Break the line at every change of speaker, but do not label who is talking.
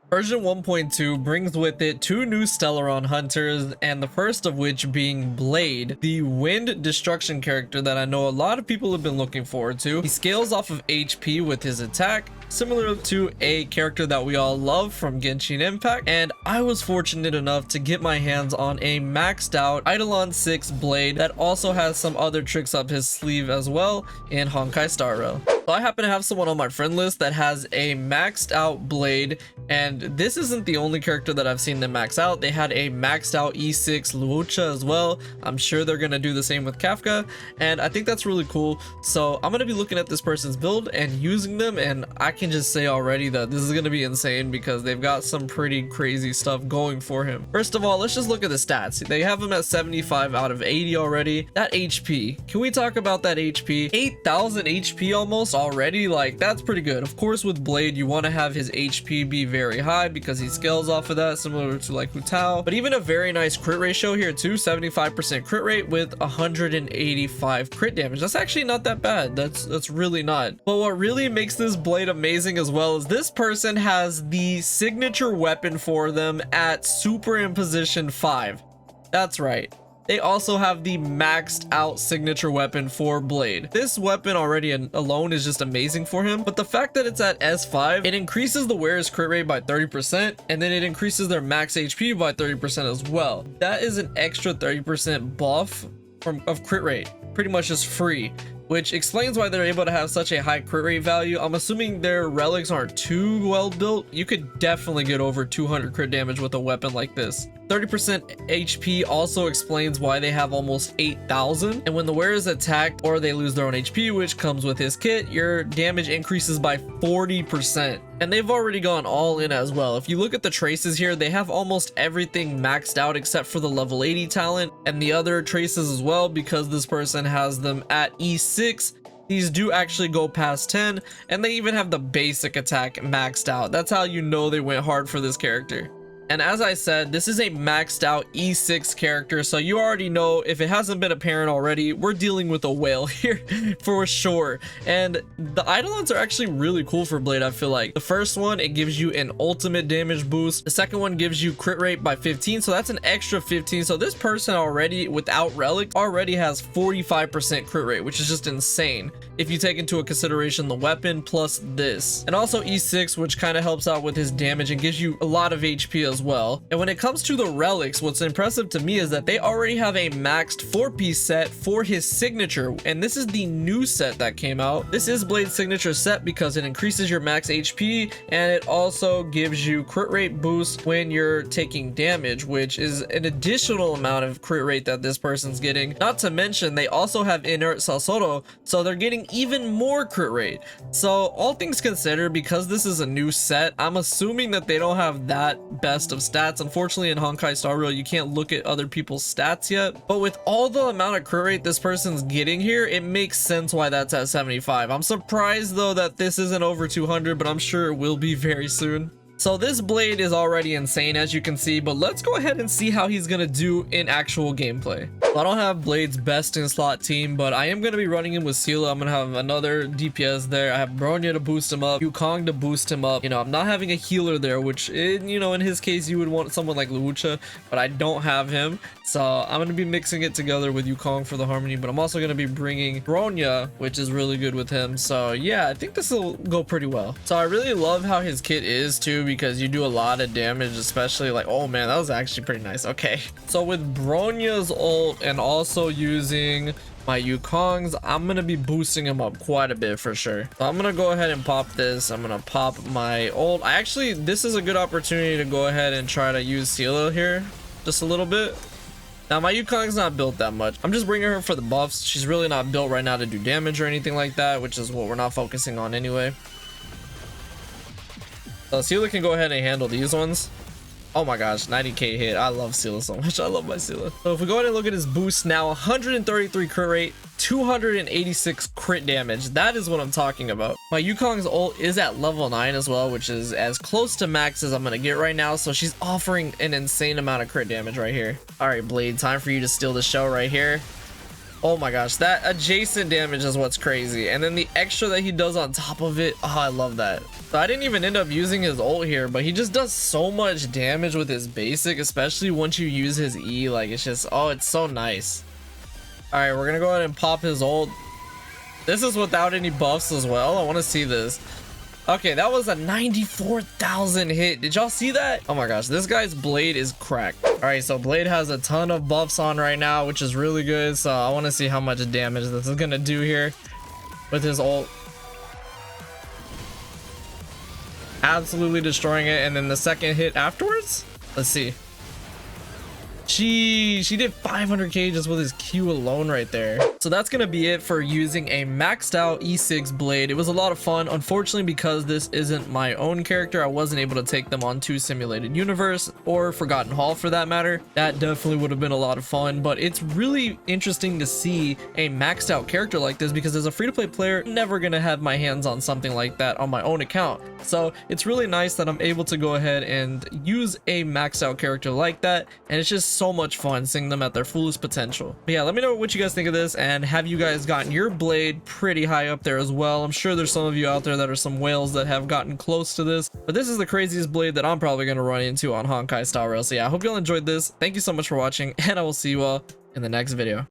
Version 1.2 brings with it two new Stellaron hunters, and the first of which being Blade, the wind destruction character that I know a lot of people have been looking forward to. He scales off of HP with his attack, similar to a character that we all love from Genshin Impact, and I was fortunate enough to get my hands on a maxed out Eidolon 6 Blade that also has some other tricks up his sleeve as well in Honkai Star Rail. So I happen to have someone on my friend list that has a maxed out Blade, and this isn't the only character that I've seen them max out. They had a maxed out E6 Luocha as well. I'm sure they're gonna do the same with Kafka, and I think that's really cool. So I'm gonna be looking at this person's build and using them, and I can just say already that this is gonna be insane because they've got some pretty crazy stuff going for him. First of all, let's just look at the stats. They have him at 75 out of 80 already. That HP, can we talk about that HP? 8,000 HP almost already. Like, that's pretty good. Of course, with Blade you want to have his HP be very high because he scales off of that, similar to like Hu Tao. But even a very nice crit ratio here too, 75% crit rate with 185 crit damage. That's actually not that bad. That's really not. But what really makes this Blade amazing as well is this person has the signature weapon for them at super imposition 5. That's right. They also have the maxed out signature weapon for Blade. This weapon already alone is just amazing for him, but the fact that it's at S5, it increases the wearer's crit rate by 30%, and then it increases their max HP by 30% as well. That is an extra 30% buff of crit rate, pretty much just free, which explains why they're able to have such a high crit rate value. I'm assuming their relics aren't too well built. You could definitely get over 200 crit damage with a weapon like this. 30% HP also explains why they have almost 8,000, and when the wearer is attacked or they lose their own HP, which comes with his kit, your damage increases by 40%. And they've already gone all in as well. If you look at the traces here, they have almost everything maxed out except for the level 80 talent and the other traces as well, because this person has them at E6. These do actually go past 10, and they even have the basic attack maxed out. That's how you know they went hard for this character. And as I said, this is a maxed out E6 character, so you already know, if it hasn't been apparent already, we're dealing with a whale here for sure. And the Eidolons are actually really cool for Blade, I feel like. The first one, it gives you an ultimate damage boost. The second one gives you crit rate by 15, so that's an extra 15. So this person already, without relic, already has 45% crit rate, which is just insane if you take into consideration the weapon plus this. And also E6, which kind of helps out with his damage and gives you a lot of HP as well. And when it comes to the relics, what's impressive to me is that they already have a maxed 4-piece set for his signature, and this is the new set that came out. This is Blade's signature set because it increases your max HP, and it also gives you crit rate boost when you're taking damage, which is an additional amount of crit rate that this person's getting. Not to mention, they also have inert Sasoro, so they're getting even more crit rate. So all things considered, because this is a new set, I'm assuming that they don't have that best of stats. Unfortunately, in Honkai Star Rail, you can't look at other people's stats yet, but with all the amount of crit rate this person's getting here, it makes sense why that's at 75. I'm surprised though that this isn't over 200, but I'm sure it will be very soon. So this Blade is already insane, as you can see, but let's go ahead and see how he's gonna do in actual gameplay. I don't have Blade's best in slot team, but I am gonna be running him with Sela. I'm gonna have another DPS there. I have Bronya to boost him up, Yukong to boost him up. You know, I'm not having a healer there, which, you know, in his case, you would want someone like Luocha, but I don't have him. So I'm gonna be mixing it together with Yukong for the harmony, but I'm also gonna be bringing Bronya, which is really good with him. So yeah, I think this will go pretty well. So I really love how his kit is too, because you do a lot of damage, especially like, oh man, that was actually pretty nice. Okay, so with Bronya's ult and also using my Yukongs, I'm gonna be boosting him up quite a bit for sure. So I'm gonna go ahead and pop this. I'm gonna pop my ult. This is a good opportunity to go ahead and try to use Sela here just a little bit. Now my Yukong's not built that much. I'm just bringing her for the buffs. She's really not built right now to do damage or anything like that, which is what we're not focusing on anyway. So Sela can go ahead and handle these ones. Oh my gosh, 90k hit. I love Sela so much. I love my Sela. So if we go ahead and look at his boost now, 133 crit rate, 286 crit damage. That is what I'm talking about. My Yukong's ult is at level 9 as well, which is as close to max as I'm gonna get right now. So she's offering an insane amount of crit damage right here. All right, Blade, time for you to steal the show right here. Oh my gosh, that adjacent damage is what's crazy. And then the extra that he does on top of it. Oh, I love that. So I didn't even end up using his ult here, but he just does so much damage with his basic, especially once you use his E. Like, it's just, oh, it's so nice. All right, we're gonna go ahead and pop his ult. This is without any buffs as well. I want to see this. Okay, that was a 94,000 hit. Did y'all see that? Oh my gosh, this guy's blade is cracked. All right, so blade has a ton of buffs on right now, which is really good. So I want to see how much damage this is gonna do here with his ult. Absolutely destroying it. And then the second hit afterwards, let's see. She did 500k just with his Q alone right there. So that's gonna be it for using a maxed out E6 blade. It was a lot of fun. Unfortunately, because this isn't my own character, I wasn't able to take them on to Simulated Universe or Forgotten Hall for that matter. That definitely would have been a lot of fun, but it's really interesting to see a maxed out character like this, because as a free-to-play player, I'm never gonna have my hands on something like that on my own account. So it's really nice that I'm able to go ahead and use a maxed out character like that, and it's just so much fun seeing them at their fullest potential. But yeah, let me know what you guys think of this, and have you guys gotten your blade pretty high up there as well? I'm sure there's some of you out there that are some whales that have gotten close to this, but this is the craziest blade that I'm probably going to run into on Honkai Star Rail. So yeah, I hope y'all enjoyed this. Thank you so much for watching, and I will see you all in the next video.